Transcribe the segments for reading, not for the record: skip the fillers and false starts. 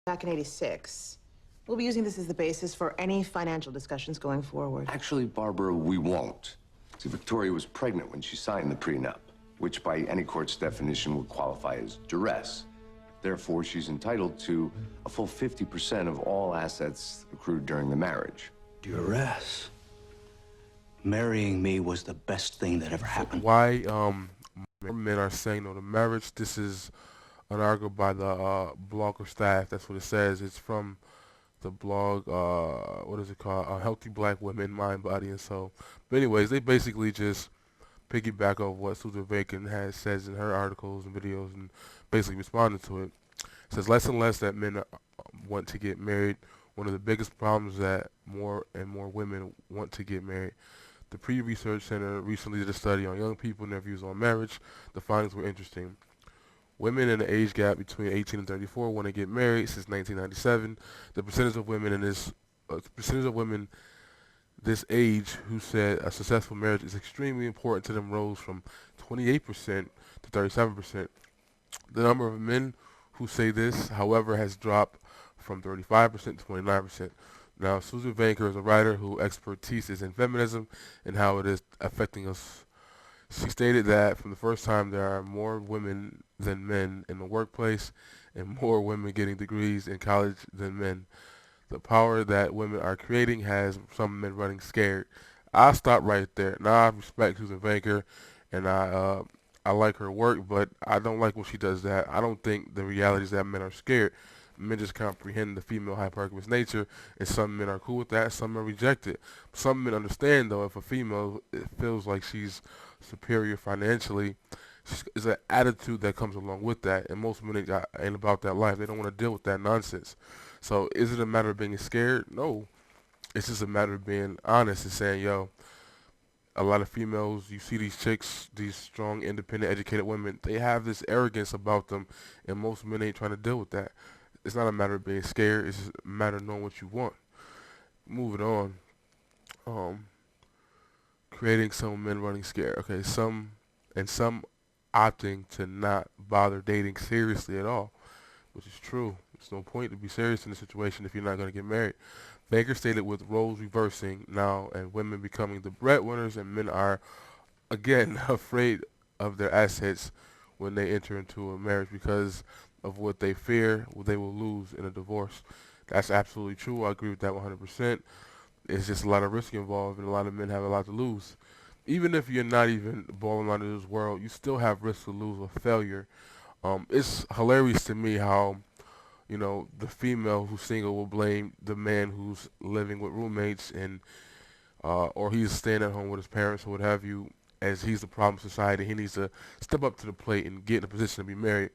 back in '86. We'll be using this as the basis for any financial discussions going forward. Actually, Barbara, we won't. See, Victoria was pregnant when she signed the prenup, which by any court's definition would qualify as duress. Therefore, she's entitled to a full 50% of all assets accrued during the marriage. Duress. Marrying me was the best thing that ever happened. Why more men are saying no to marriage? This is an article by the blogger staff. That's what it says. It's from the blog, what is it called? Healthy Black Women, Mind, Body, and Soul. But anyways, they basically just piggyback off what Susan Bacon has says in her articles and videos and basically responding to it. It says less and less that men want to get married. One of the biggest problems is that more and more women want to get married. The Pew Research Center recently did a study on young people and their views on marriage. The findings were interesting. Women in the age gap between 18 and 34 want to get married since 1997. The percentage of women this age who said a successful marriage is extremely important to them rose from 28% to 37%. The number of men who say this, however, has dropped from 35% to 29%. Now, Susan Vanker is a writer whose expertise is in feminism and how it is affecting us. She stated that for the first time there are more women than men in the workplace and more women getting degrees in college than men. The power that women are creating has some men running scared. I'll stop right there. Now I respect Susan Vanker and I like her work, but I don't like when she does that. I don't think the reality is that men are scared. Men just comprehend the female hypergamous nature, and some men are cool with that, some men reject it. Some men understand, though, if a female it feels like she's superior financially, it's an attitude that comes along with that, and most men ain't about that life. They don't want to deal with that nonsense. So is it a matter of being scared? No. It's just a matter of being honest and saying, yo, a lot of females, you see these chicks, these strong, independent, educated women, they have this arrogance about them, and most men ain't trying to deal with that. It's not a matter of being scared. It's just a matter of knowing what you want. Moving on. Creating some men running scared. Okay, some opting to not bother dating seriously at all, which is true. There's no point to be serious in a situation if you're not going to get married. Baker stated with roles reversing now and women becoming the breadwinners and men are, again, afraid of their assets when they enter into a marriage because of what they fear they will lose in a divorce. That's absolutely true. I agree with that 100%. It's just a lot of risk involved and a lot of men have a lot to lose. Even if you're not even balling out of this world, you still have risk to lose or failure. It's hilarious to me how the female who's single will blame the man who's living with roommates and or he's staying at home with his parents or what have you, as he's the problem in society. He needs to step up to the plate and get in a position to be married.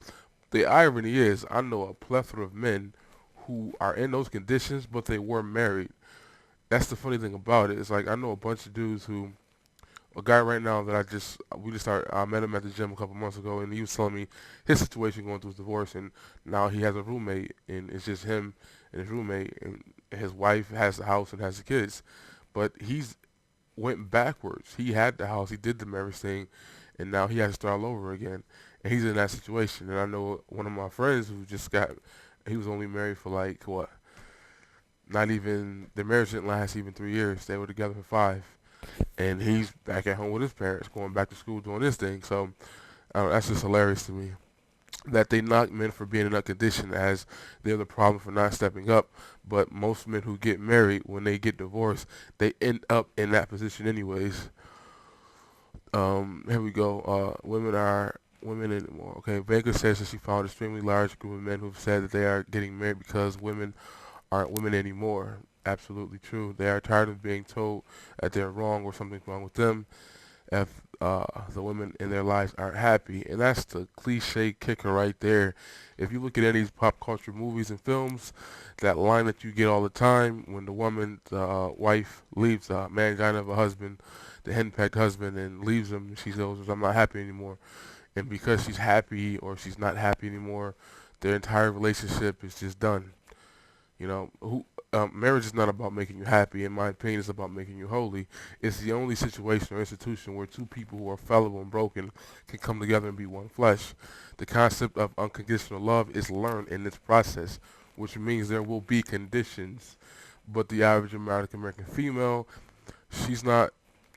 The irony is, I know a plethora of men who are in those conditions, but they were married. That's the funny thing about it. It's like I know a bunch of dudes who a guy right now that I met him at the gym a couple months ago, and he was telling me his situation going through his divorce, and now he has a roommate, and it's just him and his roommate, and his wife has the house and has the kids, but he's went backwards. He had the house, he did the marriage thing, and now he has to start all over again, and he's in that situation. And I know one of my friends who he was only married for like what? Not even their marriage didn't last even 3 years. They were together for 5. And he's back at home with his parents, going back to school, doing this thing. So that's just hilarious to me that they knock men for being in that condition as they're the problem for not stepping up. But most men who get married, when they get divorced, they end up in that position anyways. Here we go. Women anymore. Okay, Baker says that she found an extremely large group of men who've said that they are getting married because women aren't women anymore. Absolutely true. They are tired of being told that they're wrong or something's wrong with them if the women in their lives aren't happy. And that's the cliche kicker right there. If you look at any pop culture movies and films, that line that you get all the time when the wife leaves the mangina of a husband, the henpecked husband, and leaves him, she goes, I'm not happy anymore. And because she's happy or she's not happy anymore, their entire relationship is just done. Marriage is not about making you happy. In my opinion, it's about making you holy. It's the only situation or institution where two people who are fallible and broken can come together and be one flesh. The concept of unconditional love is learned in this process. which means there will be conditions. But the average American female, she's not,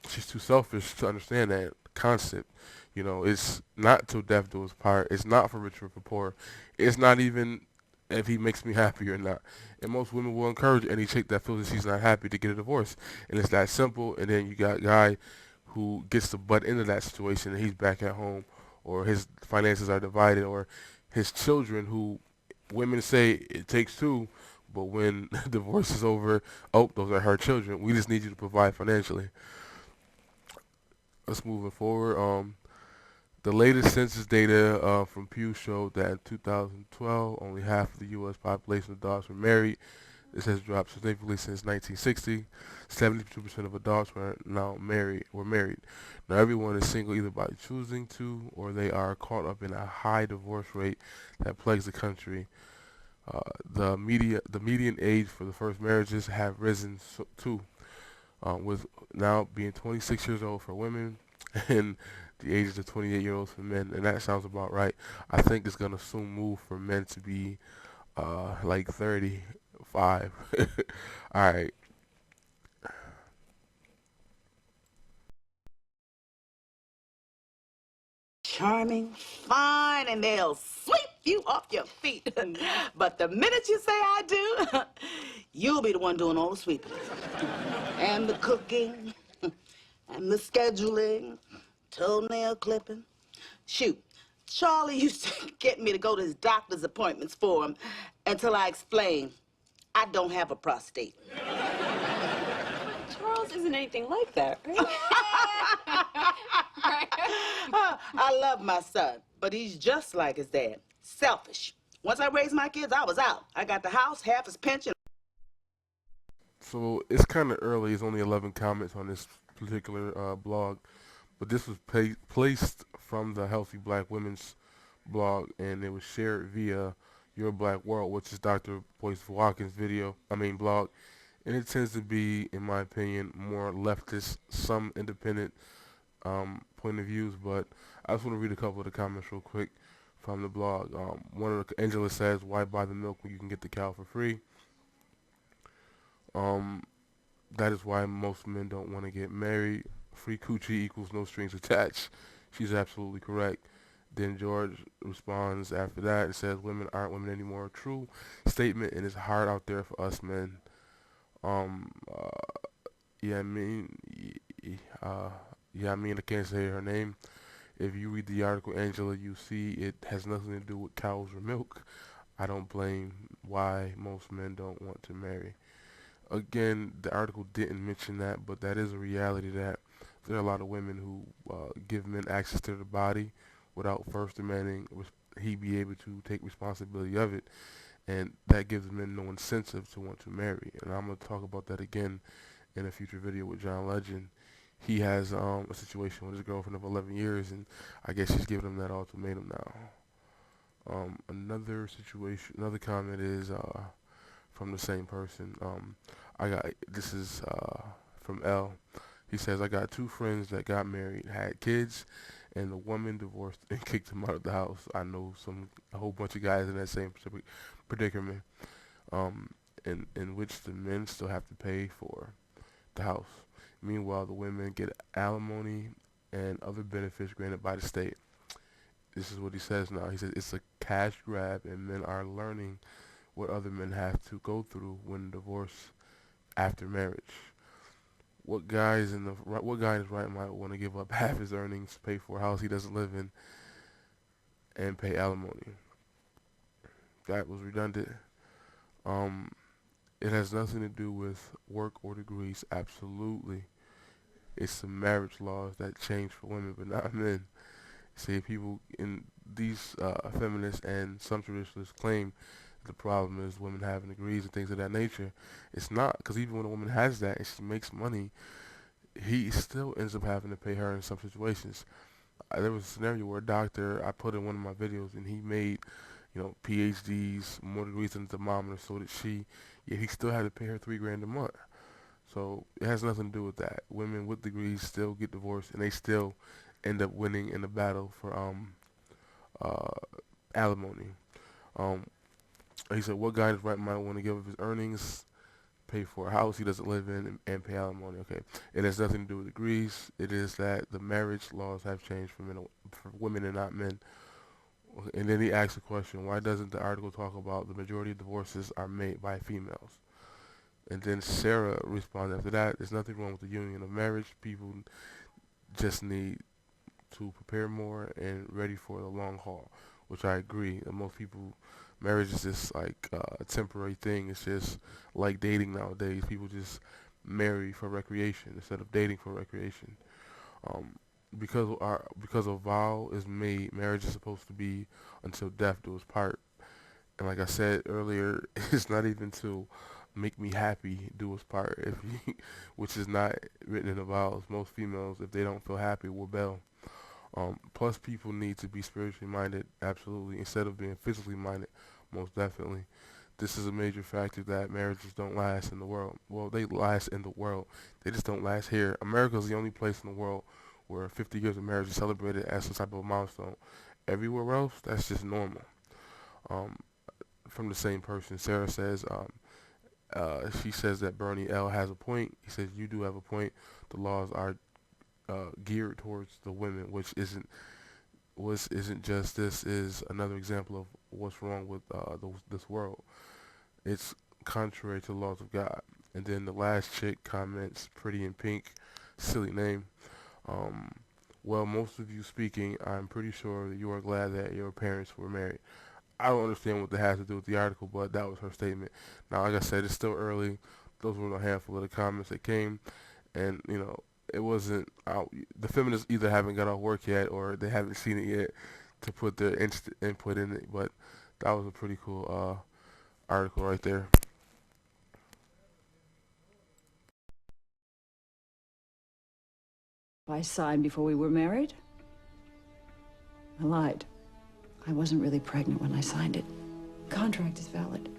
she's too selfish to understand that concept. You know, it's not till death do us part. It's not for rich or for poor. It's not even if he makes me happy or not. And most women will encourage any chick that feels that she's not happy to get a divorce. And it's that simple. And then you got a guy who gets to butt into that situation and he's back at home, or his finances are divided, or his children who women say it takes two, but when divorce is over, oh, those are her children. We just need you to provide financially. Let's move it forward. The latest census data from Pew showed that in 2012, only half of the U.S. population of adults were married. This has dropped significantly since 1960. 72% of adults were now married. Now everyone is single either by choosing to, or they are caught up in a high divorce rate that plagues the country. The median age for the first marriages have risen too, with now being 26 years old for women and the ages of 28-year-olds for men, and that sounds about right. I think it's gonna soon move for men to be like 35. All right. Charming, fine, and they'll sweep you off your feet. But the minute you say I do, you'll be the one doing all the sweeping. And the cooking, and the scheduling, toenail clipping. Shoot, Charlie used to get me to go to his doctor's appointments for him until I explained I don't have a prostate. Charles isn't anything like that, right? I love my son, but he's just like his dad. Selfish. Once I raised my kids, I was out. I got the house, half his pension. So it's kind of early. It's only 11 comments on this particular blog, but this was placed from the Healthy Black Women's blog, and it was shared via Your Black World, which is Dr. Boyce Watkins' blog, and it tends to be, in my opinion, more leftist, some independent point of views. But I just want to read a couple of the comments real quick from the blog. One of Angela says, "Why buy the milk when you can get the cow for free?" That is why most men don't want to get married. Free coochie equals no strings attached. She's absolutely correct. Then George responds after that and says, "Women aren't women anymore." True statement, and it's hard out there for us men. Um, uh, yeah, I mean, I can't say her name. If you read the article, Angela, you see it has nothing to do with cows or milk. I don't blame why most men don't want to marry. Again, the article didn't mention that, but that is a reality that there are a lot of women who give men access to their body without first demanding he be able to take responsibility of it, and that gives men no incentive to want to marry. And I'm going to talk about that again in a future video with John Legend. He has a situation with his girlfriend of 11 years, and I guess she's giving him that ultimatum now. Another comment is from the same person. This is from L. He says, "I got two friends that got married, had kids, and the woman divorced and kicked them out of the house. I know a whole bunch of guys in that same predicament, in which the men still have to pay for the house. Meanwhile, the women get alimony and other benefits granted by the state." This is what he says now. He says, "It's a cash grab, and men are learning what other men have to go through when divorce after marriage. What guy in his right mind want to give up half his earnings, pay for a house he doesn't live in, and pay alimony?" That was redundant. It has nothing to do with work or degrees. Absolutely, it's the marriage laws that change for women, but not men. See, people in these feminists and some traditionalists claim the problem is women having degrees and things of that nature. It's not, because even when a woman has that and she makes money, he still ends up having to pay her in some situations. There was a scenario where a doctor, I put in one of my videos, and he made, PhDs, more degrees than the mom, and so did she. Yet he still had to pay her $3,000 a month. So it has nothing to do with that. Women with degrees still get divorced, and they still end up winning in the battle for alimony. He said, what guy in his right mind want to give up his earnings, pay for a house he doesn't live in, and pay alimony? Okay, it has nothing to do with degrees. It is that the marriage laws have changed for women and not men. And then he asked the question, why doesn't the article talk about the majority of divorces are made by females? And then Sarah responded after that, there's nothing wrong with the union of marriage. People just need to prepare more and ready for the long haul, which I agree. Most people, marriage is just like a temporary thing. It's just like dating nowadays. People just marry for recreation instead of dating for recreation. Um, because a vow is made, marriage is supposed to be until death do us part. And like I said earlier, it's not even to make me happy do us part, which is not written in the vows. Most females, if they don't feel happy, will bail. Plus, people need to be spiritually minded, absolutely, instead of being physically minded, most definitely. This is a major factor that marriages don't last in the world. Well, they last in the world. They just don't last here. America is the only place in the world where 50 years of marriage is celebrated as some type of milestone. Everywhere else, that's just normal. Um, from the same person, Sarah says, she says that Bernie L has a point. He says you do have a point. The laws are geared towards the women, which isn't just. This is another example of what's wrong with this world. It's contrary to the laws of God. And then the last chick comments, pretty in pink, silly name. Well, most of you speaking, I'm pretty sure that you are glad that your parents were married. I don't understand what that has to do with the article, but that was her statement. Now, like I said, it's still early. Those were a handful of the comments that came, and it wasn't out. The feminists either haven't got off work yet or they haven't seen it yet to put their input in it. But that was a pretty cool article right there. I signed before we were married? I lied. I wasn't really pregnant when I signed it. Contract is valid.